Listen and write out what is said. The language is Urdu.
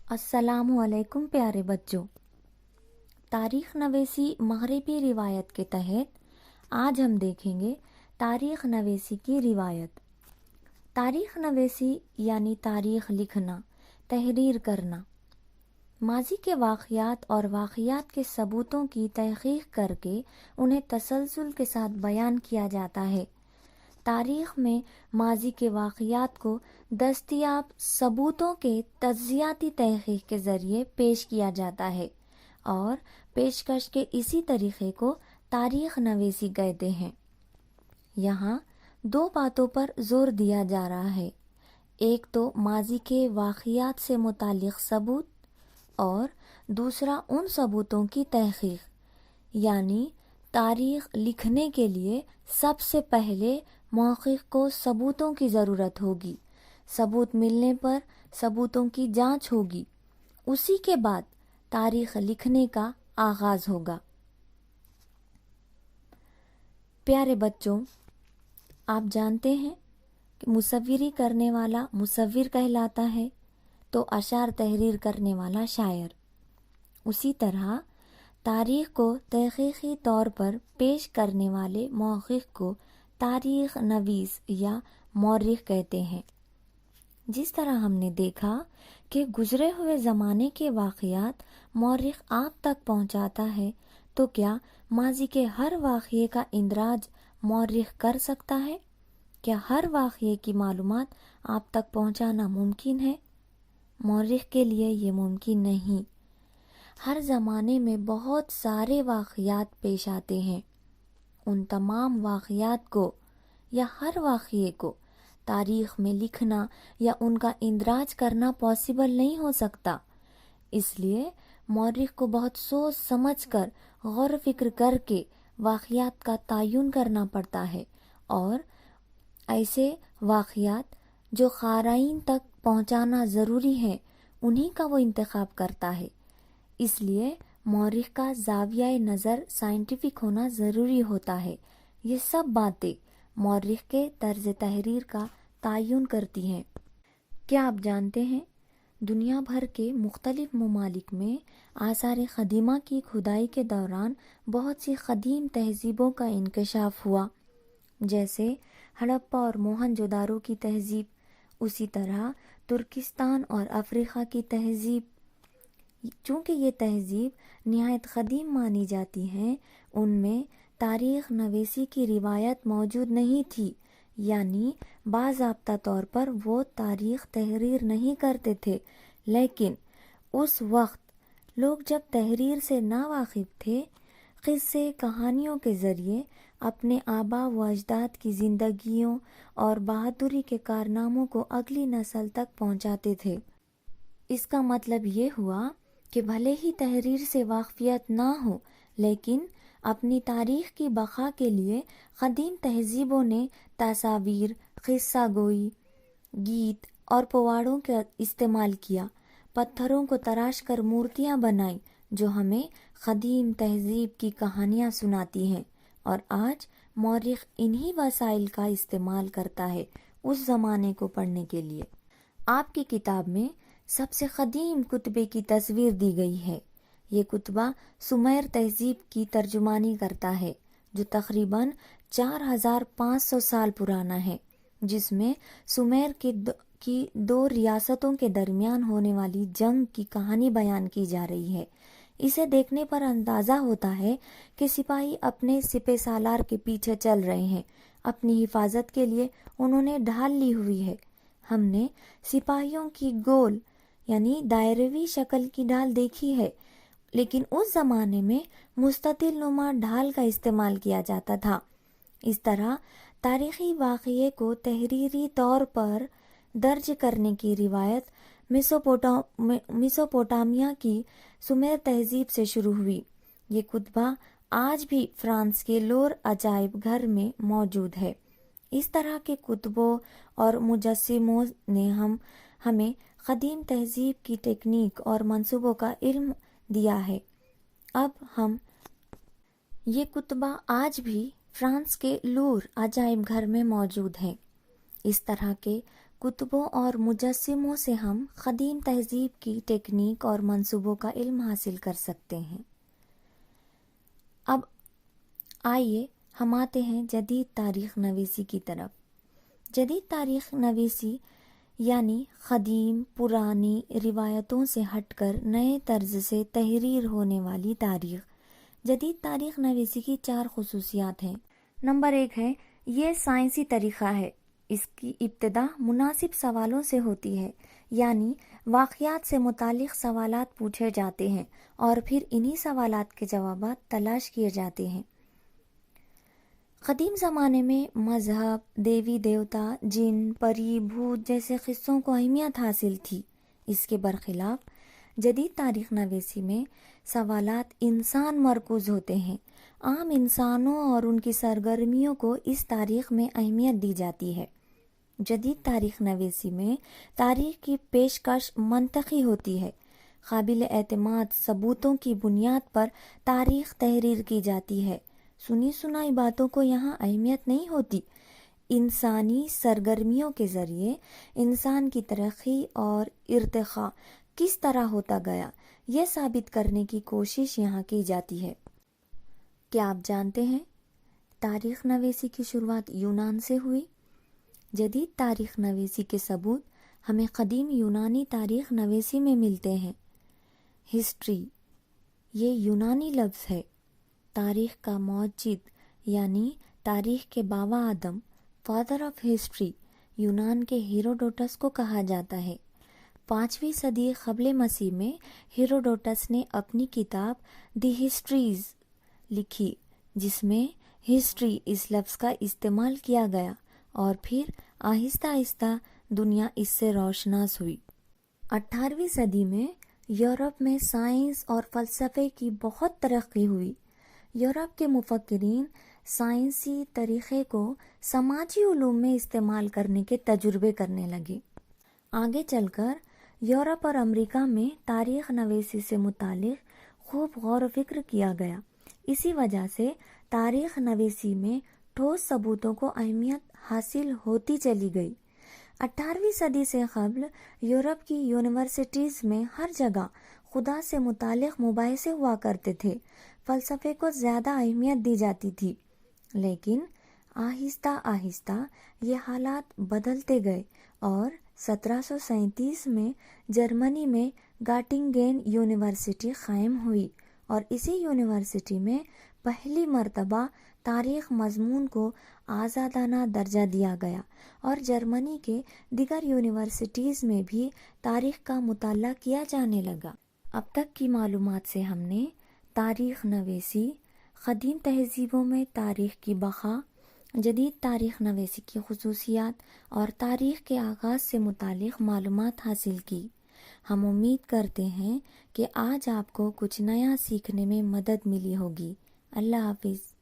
السلام علیکم پیارے بچوں، تاریخ نویسی مغربی روایت کے تحت آج ہم دیکھیں گے تاریخ نویسی کی روایت۔ تاریخ نویسی یعنی تاریخ لکھنا، تحریر کرنا، ماضی کے واقعات اور واقعات کے ثبوتوں کی تحقیق کر کے انہیں تسلسل کے ساتھ بیان کیا جاتا ہے۔ تاریخ میں ماضی کے واقعات کو دستیاب ثبوتوں کے تجزیاتی تحقیق کے ذریعے پیش کیا جاتا ہے اور پیشکش کے اسی طریقے کو تاریخ نویسی کہتے ہیں۔ یہاں دو باتوں پر زور دیا جا رہا ہے، ایک تو ماضی کے واقعات سے متعلق ثبوت اور دوسرا ان ثبوتوں کی تحقیق، یعنی تاریخ لکھنے کے لیے سب سے پہلے محقق کو ثبوتوں کی ضرورت ہوگی، ثبوت ملنے پر ثبوتوں کی جانچ ہوگی، اسی کے بعد تاریخ لکھنے کا آغاز ہوگا۔ پیارے بچوں، آپ جانتے ہیں کہ مصوری کرنے والا مصور کہلاتا ہے تو اشعار تحریر کرنے والا شاعر۔ اسی طرح تاریخ کو تحقیقی طور پر پیش کرنے والے محقق کو تاریخ نویس یا مورخ کہتے ہیں۔ جس طرح ہم نے دیکھا کہ گزرے ہوئے زمانے کے واقعات مورخ آپ تک پہنچاتا ہے، تو کیا ماضی کے ہر واقعے کا اندراج مورخ کر سکتا ہے؟ کیا ہر واقعے کی معلومات آپ تک پہنچانا ممکن ہے؟ مورخ کے لیے یہ ممکن نہیں۔ ہر زمانے میں بہت سارے واقعات پیش آتے ہیں، ان تمام واقعات کو یا ہر واقعے کو تاریخ میں لکھنا یا ان کا اندراج کرنا پاسبل نہیں ہو سکتا۔ اس لیے مورخ کو بہت سوچ سمجھ کر، غور و فکر کر کے واقعات کا تعین کرنا پڑتا ہے اور ایسے واقعات جو قارئین تک پہنچانا ضروری ہے انہی کا وہ انتخاب کرتا ہے۔ اس لیے مورخ کا زاویہ نظر سائنٹیفک ہونا ضروری ہوتا ہے۔ یہ سب باتیں مورخ کے طرز تحریر کا تعین کرتی ہیں۔ کیا آپ جانتے ہیں دنیا بھر کے مختلف ممالک میں آثار قدیمہ کی کھدائی کے دوران بہت سی قدیم تہذیبوں کا انکشاف ہوا، جیسے ہڑپا اور موہنجو داڑو کی تہذیب، اسی طرح ترکستان اور افریقہ کی تہذیب۔ چونکہ یہ تہذیب نہایت قدیم مانی جاتی ہیں، ان میں تاریخ نویسی کی روایت موجود نہیں تھی، یعنی باضابطہ طور پر وہ تاریخ تحریر نہیں کرتے تھے، لیکن اس وقت لوگ جب تحریر سے ناواقف تھے، قصے کہانیوں کے ذریعے اپنے آباء و اجداد کی زندگیوں اور بہادری کے کارناموں کو اگلی نسل تک پہنچاتے تھے۔ اس کا مطلب یہ ہوا کہ بھلے ہی تحریر سے واقفیت نہ ہو، لیکن اپنی تاریخ کی بقا کے لیے قدیم تہذیبوں نے تصاویر، قصہ گوئی، گیت اور پواڑوں کا استعمال کیا، پتھروں کو تراش کر مورتیاں بنائیں جو ہمیں قدیم تہذیب کی کہانیاں سناتی ہیں، اور آج مورخ انہی وسائل کا استعمال کرتا ہے اس زمانے کو پڑھنے کے لیے۔ آپ کی کتاب میں سب سے قدیم کتبے کی تصویر دی گئی ہے۔ یہ کتبہ سومیر تہذیب کی ترجمانی کرتا ہے جو تقریباً 4500 سال پرانا ہے، جس میں سومیر کی دو ریاستوں کے درمیان ہونے والی جنگ کی کہانی بیان کی جا رہی ہے۔ اسے دیکھنے پر اندازہ ہوتا ہے کہ سپاہی اپنے سپہ سالار کے پیچھے چل رہے ہیں، اپنی حفاظت کے لیے انہوں نے ڈھال لی ہوئی ہے۔ ہم نے سپاہیوں کی گول یعنی دائروی شکل کی ڈھال دیکھی ہے، لیکن اس زمانے میں مستطیل نما ڈھال کا استعمال کیا جاتا تھا۔ اس طرح تاریخی واقعے کو تحریری طور پر درج کرنے کی روایت میسوپوٹامیہ کی سومیر تہذیب سے شروع ہوئی۔ یہ کتبہ آج بھی فرانس کے لور عجائب گھر میں موجود ہے۔ اس طرح کے کتبوں اور مجسموں نے ہمیں قدیم تہذیب کی ٹیکنیک اور منصوبوں کا علم دیا ہے۔ اب یہ کتبہ آج بھی فرانس کے لور عجائب گھر میں موجود ہیں۔ اس طرح کے کتبوں اور مجسموں سے ہم قدیم تہذیب کی ٹیکنیک اور منصوبوں کا علم حاصل کر سکتے ہیں۔ اب آئیے ہم آتے ہیں جدید تاریخ نویسی کی طرف۔ جدید تاریخ نویسی یعنی قدیم پرانی روایتوں سے ہٹ کر نئے طرز سے تحریر ہونے والی تاریخ۔ جدید تاریخ نویسی کی 4 خصوصیات ہیں۔ نمبر 1 ہے، یہ سائنسی طریقہ ہے۔ اس کی ابتدا مناسب سوالوں سے ہوتی ہے، یعنی واقعات سے متعلق سوالات پوچھے جاتے ہیں اور پھر انہی سوالات کے جوابات تلاش کیے جاتے ہیں۔ قدیم زمانے میں مذہب، دیوی دیوتا، جن، پری، بھوت جیسے قصوں کو اہمیت حاصل تھی۔ اس کے برخلاف جدید تاریخ نویسی میں سوالات انسان مرکوز ہوتے ہیں۔ عام انسانوں اور ان کی سرگرمیوں کو اس تاریخ میں اہمیت دی جاتی ہے۔ جدید تاریخ نویسی میں تاریخ کی پیشکش منطقی ہوتی ہے۔ قابل اعتماد ثبوتوں کی بنیاد پر تاریخ تحریر کی جاتی ہے۔ سنی سنائی باتوں کو یہاں اہمیت نہیں ہوتی۔ انسانی سرگرمیوں کے ذریعے انسان کی ترقی اور ارتقاء کس طرح ہوتا گیا، یہ ثابت کرنے کی کوشش یہاں کی جاتی ہے۔ کیا آپ جانتے ہیں تاریخ نویسی کی شروعات یونان سے ہوئی؟ جدید تاریخ نویسی کے ثبوت ہمیں قدیم یونانی تاریخ نویسی میں ملتے ہیں۔ ہسٹری، یہ یونانی لفظ ہے۔ تاریخ کا موجد یعنی تاریخ کے بابا آدم، فادر آف ہسٹری، یونان کے ہیروڈوٹس کو کہا جاتا ہے۔ 5ویں صدی قبل مسیح میں ہیروڈوٹس نے اپنی کتاب دی ہسٹریز لکھی، جس میں ہسٹری اس لفظ کا استعمال کیا گیا اور پھر آہستہ آہستہ دنیا اس سے روشناس ہوئی۔ 18ویں صدی میں یورپ میں سائنس اور فلسفے کی بہت ترقی ہوئی۔ یورپ کے مفکرین سائنسی طریقے کو سماجی علوم میں استعمال کرنے کے تجربے کرنے لگے۔ آگے چل کر یورپ اور امریکہ میں تاریخ نویسی سے متعلق خوب غور و فکر کیا گیا۔ اسی وجہ سے تاریخ نویسی میں ٹھوس ثبوتوں کو اہمیت حاصل ہوتی چلی گئی۔ 18ویں صدی سے قبل یورپ کی یونیورسٹیز میں ہر جگہ خدا سے متعلق مباحثے ہوا کرتے تھے۔ فلسفے کو زیادہ اہمیت دی جاتی تھی، لیکن آہستہ آہستہ یہ حالات بدلتے گئے اور 1737 میں جرمنی میں گاٹنگین یونیورسٹی قائم ہوئی اور اسی یونیورسٹی میں پہلی مرتبہ تاریخ مضمون کو آزادانہ درجہ دیا گیا اور جرمنی کے دیگر یونیورسٹیز میں بھی تاریخ کا مطالعہ کیا جانے لگا۔ اب تک کی معلومات سے ہم نے تاریخ نویسی، قدیم تہذیبوں میں تاریخ کی بقا، جدید تاریخ نویسی کی خصوصیات اور تاریخ کے آغاز سے متعلق معلومات حاصل کی۔ ہم امید کرتے ہیں کہ آج آپ کو کچھ نیا سیکھنے میں مدد ملی ہوگی۔ اللہ حافظ۔